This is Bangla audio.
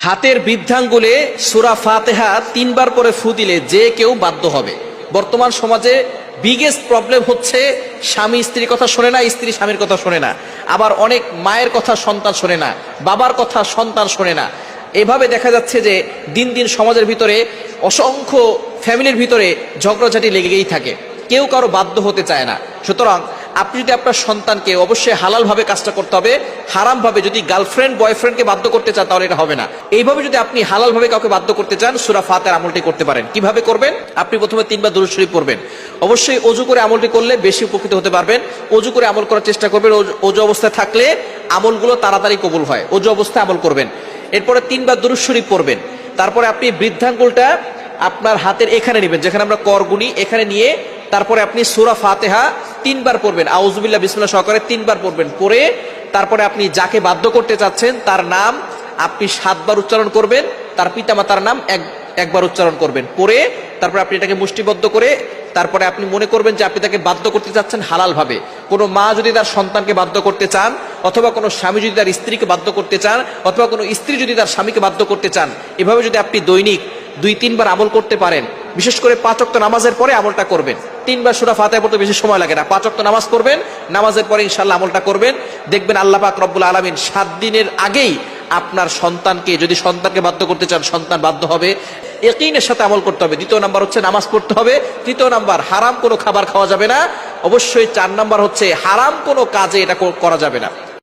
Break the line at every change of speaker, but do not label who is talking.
হাতের বৃদ্ধাঙ্গুলে সূরা ফাতিহা 3 বার করে ফু দিলে যে কেউ বাধ্য হবে। বর্তমান সমাজে বিগেস্ট প্রবলেম হচ্ছে স্বামী স্ত্রীর কথা শোনে না, স্ত্রী স্বামীর কথা শোনে না, আবার অনেক মায়ের কথা সন্তান শোনে না, বাবার কথা সন্তান শোনে না। এভাবে দেখা যাচ্ছে যে দিন দিন সমাজের ভিতরে অসংখ্য ফ্যামিলির ভিতরে ঝগড়াঝাটি লেগেই থাকে, কেউ কারো বাধ্য হতে চায় না। সুতরাং আপনি যদি আপনার সন্তানকে, অবশ্যই হালালভাবে কাজটা করতে হবে, হারামভাবে যদি গার্লফ্রেন্ড বয়ফ্রেন্ডকে বাধ্য করতে চান তাহলে এটা হবে না। এইভাবে যদি আপনি হালালভাবে কাউকে বাধ্য করতে চান, সূরা ফাতিহার আমলটি করতে পারেন। কিভাবে করবেন? আপনি প্রথমে 3 বার দুরূদ শরীফ পড়বেন। অবশ্যই ওযু করে আমলটি করলে বেশি উপকৃত হতে পারবেন। ওযু করে আমল করার চেষ্টা করবেন। ওযু অবস্থায় থাকলে আমলগুলো তাড়াতাড়ি কবুল হয়। ওযু অবস্থায় আমল করবেন। এরপরে 3 বার দুরূদ শরীফ পড়বেন। তারপরে আপনি বৃদ্ধাঙ্গুলটা আপনার হাতের এখানে নেবেন, যেখানে আমরা কর গুনি, এখানে নিয়ে তারপরে আপনি সূরা ফাতিহা 3 বার পড়বেন। আউযুবিল্লাহ বিসমিল্লাহ সহকারে 3 বার পড়বেন। পড়ে তারপরে আপনি যাকে বাধ্য করতে চাচ্ছেন তার নাম আপনি 7 বার উচ্চারণ করবেন, তার পিতামাতার নাম একবার উচ্চারণ করবেন। পড়ে তারপরে আপনি এটাকে মুষ্টিবদ্ধ করে তারপরে আপনি মনে করবেন যে আপনি তাকে বাধ্য করতে চাচ্ছেন হালালভাবে। কোনো মা যদি তার সন্তানকে বাধ্য করতে চান, অথবা কোনো স্বামী যদি তার স্ত্রীকে বাধ্য করতে চান, অথবা কোনো স্ত্রী যদি তার স্বামীকে বাধ্য করতে চান, এভাবে যদি আপনি দৈনিক 2-3 বার আমল করতে পারেন, বিশেষ করে 5 ওয়াক্ত নামাজের পরে আমলটা করবেন। 3 বার সূরা ফাতিহা পড়তে বেশি সময় লাগে না। 5 ওয়াক্ত নামাজ করবেন, নামাজের পরে ইনশাআল্লাহ আমলটা করবেন। দেখবেন আল্লাহ পাক রব্বুল আলামিন 7 দিনের আগেই আপনার সন্তানকে, যদি সন্তানকে বাধ্য করতে চান সন্তান বাধ্য হবে। ইয়াকিনের সাথে আমল করতে হবে। 2 নাম্বার হচ্ছে নামাজ পড়তে হবে। 3 নাম্বার হারাম কোনো খাবার খাওয়া যাবে না। অবশ্যই 4 নাম্বার হচ্ছে হারাম কোনো কাজে এটা করা যাবে না।